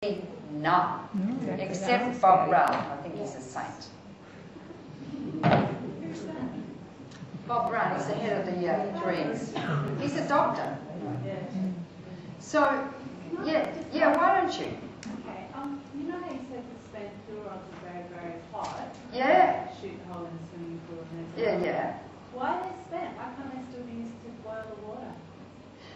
None. Except Bob Brown. I think he's a saint. Bob Brown is the head of the Greens. He's a doctor. So, yeah, why don't you? Okay, you know how you said the spent fluorides are very, very hot? Yeah. Shoot a hole in the swimming pool and everything. Yeah. Why are they spent? Why can't they still be used to boil the water?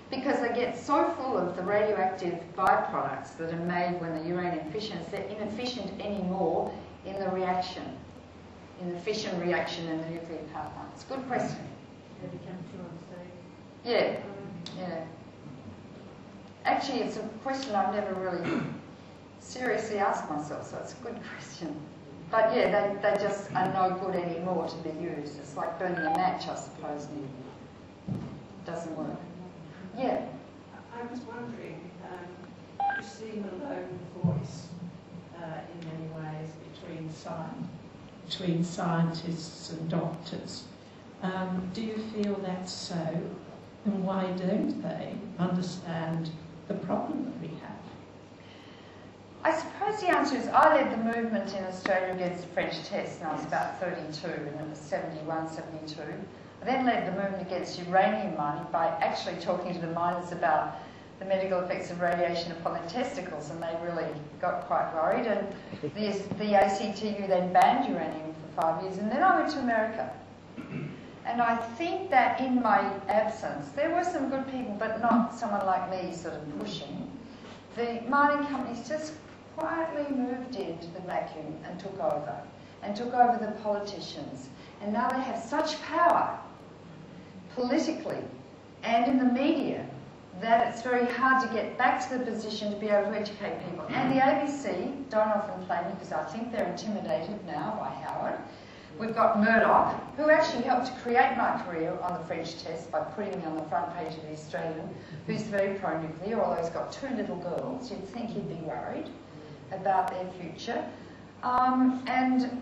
Because they get so full of the radioactive byproducts that are made when the uranium fissions, they're inefficient anymore in the reaction, in the fission reaction in the nuclear power plant. It's a good question. They become too unsafe. Yeah. Actually, it's a question I've never really seriously asked myself, so it's a good question. But yeah, they just are no good anymore to be used. It's like burning a match, I suppose, and it doesn't work. Yeah. I was wondering, you seem a lone voice in many ways between scientists and doctors. Do you feel that's so? And why don't they understand the problem that we have? I suppose the answer is I led the movement in Australia against the French test when I was about 32, and it was 71, 72. I then led the movement against uranium mining by actually talking to the miners about the medical effects of radiation upon their testicles, and they really got quite worried. And the ACTU then banned uranium for 5 years, and then I went to America. And I think that in my absence, there were some good people, but not someone like me sort of pushing. The mining companies just quietly moved into the vacuum and took over the politicians. And now they have such power, politically and in the media, that it's very hard to get back to the position to be able to educate people. And the ABC don't often play me because I think they're intimidated now by Howard. We've got Murdoch, who actually helped to create my career on the French test by putting me on the front page of the Australian, who's very pro-nuclear, although he's got 2 little girls. You'd think he'd be worried about their future. And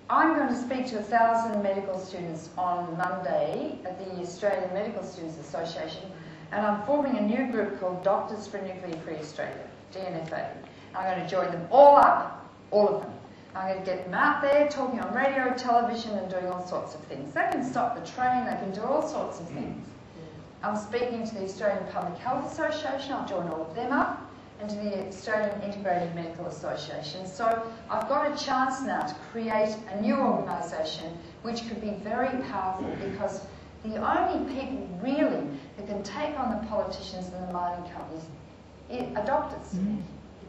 I'm going to speak to 1,000 medical students on Monday at the Australian Medical Students Association, and I'm forming a new group called Doctors for Nuclear Free Australia, DNFA. I'm going to join them all up, all of them. I'm going to get them out there talking on radio, television, and doing all sorts of things. They can stop the train, they can do all sorts of things. I'm speaking to the Australian Public Health Association, I'll join all of them up, and to the Australian Integrated Medical Association. So I've got a chance now to create a new organisation which could be very powerful, because the only people really that can take on the politicians and the mining companies are doctors.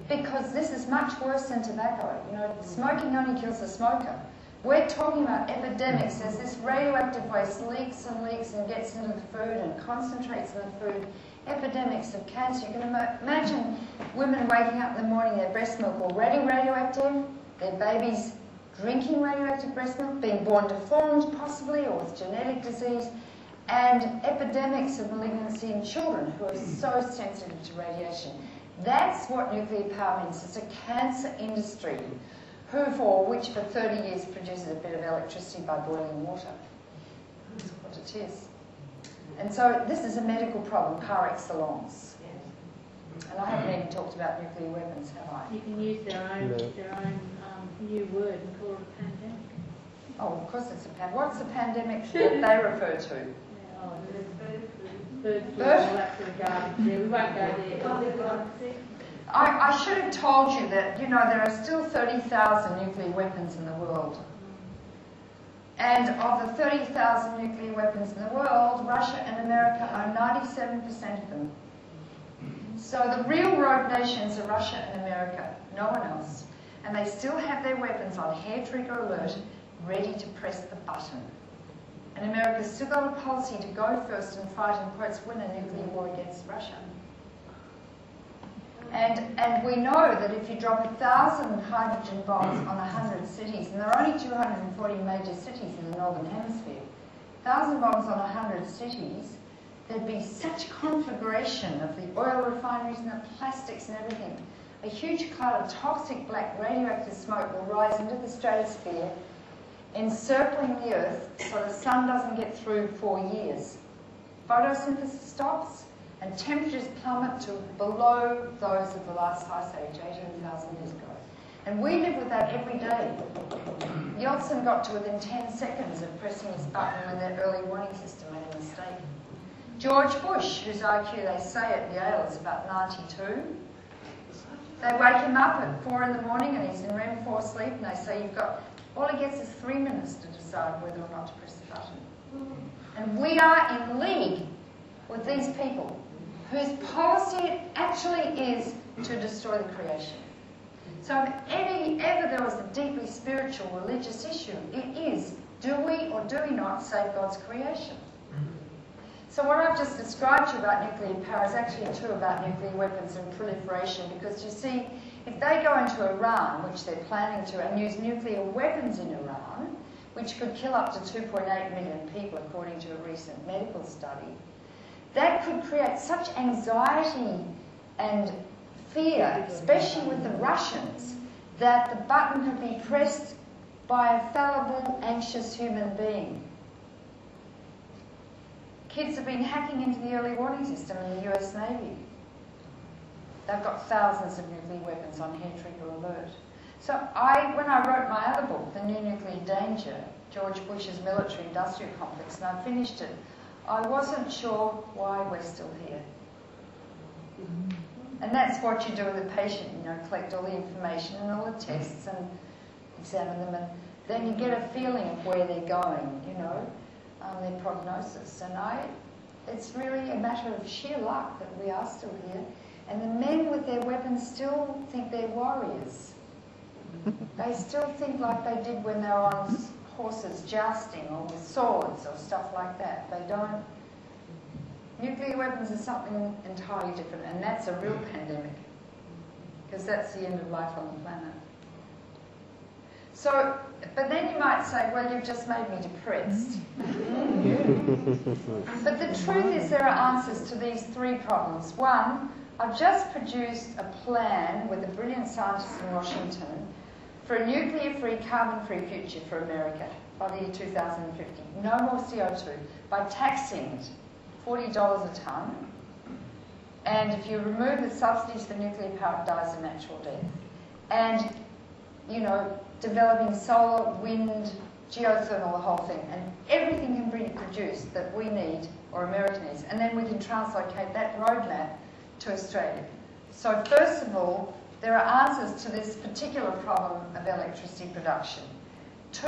Because this is much worse than tobacco. You know, smoking only kills the smoker. We're talking about epidemics. There's this radioactive waste leaks and gets into the food and concentrates in the food. Epidemics of cancer. You can imagine women waking up in the morning, their breast milk already radioactive, their babies drinking radioactive breast milk, being born deformed possibly, or with genetic disease, and epidemics of malignancy in children who are so sensitive to radiation. That's what nuclear power means. It's a cancer industry which for 30 years produces a bit of electricity by boiling water. That's what it is. And so this is a medical problem par excellence. And I haven't even talked about nuclear weapons, have I? You can use their own new word and call it a pandemic. Oh, of course it's a pandemic. What's the pandemic that they refer to? Bird flu, all that sort of garbage. Yeah, we won't go there. I should have told you that, you know, there are still 30,000 nuclear weapons in the world. And of the 30,000 nuclear weapons in the world, Russia and America own 97% of them. So the real rogue nations are Russia and America, no one else. And they still have their weapons on hair trigger alert, ready to press the button. And America's still got a policy to go first and fight, in quotes, win a nuclear war against Russia. And we know that if you drop 1,000 hydrogen bombs on 100 cities, and there are only 240 major cities in the Northern Hemisphere, 1,000 bombs on 100 cities, there'd be such conflagration of the oil refineries and the plastics and everything. A huge cloud of toxic black radioactive smoke will rise into the stratosphere, encircling the Earth so the sun doesn't get through for years. Photosynthesis stops, and temperatures plummet to below those of the last ice age, 18,000 And we live with that every day. Yeltsin got to within 10 seconds of pressing his button when the early warning system made a mistake. George Bush, whose IQ they say at Yale is about 92, they wake him up at 4 in the morning and he's in REM 4 sleep, and they say you've got, all he gets is 3 minutes to decide whether or not to press the button. And we are in league with these people whose policy it actually is to destroy the creation. So if ever there was a deeply spiritual, religious issue, it is, do we or do we not save God's creation? So what I've just described to you about nuclear power is actually true about nuclear weapons and proliferation, because you see, if they go into Iran, which they're planning to, and use nuclear weapons in Iran, which could kill up to 2.8 million people according to a recent medical study, that could create such anxiety and fear, especially with the Russians, that the button could be pressed by a fallible, anxious human being. Kids have been hacking into the early warning system in the US Navy. They've got thousands of nuclear weapons on hair trigger alert. So when I wrote my other book, The New Nuclear Danger, George Bush's military-industrial complex, and I finished it, I wasn't sure why we're still here. And that's what you do with a patient, you know, collect all the information and all the tests and examine them, and then you get a feeling of where they're going, you know, their prognosis. And it's really a matter of sheer luck that we are still here. And the men with their weapons still think they're warriors. They still think like they did when they were on horses jousting or with swords or stuff like that. They don't. Nuclear weapons is something entirely different, and that's a real pandemic, because that's the end of life on the planet. So, but then you might say, well, you've just made me depressed. But the truth is there are answers to these 3 problems. One, I've just produced a plan with a brilliant scientist in Washington for a nuclear-free, carbon-free future for America by the year 2050. No more CO2, by taxing it $40 a tonne. And if you remove the subsidies for nuclear power, it dies a natural death. And, you know, developing solar, wind, geothermal, the whole thing. And everything can be produced that we need, or America needs. And then we can translocate that roadmap to Australia. So first of all, there are answers to this particular problem of electricity production. 2,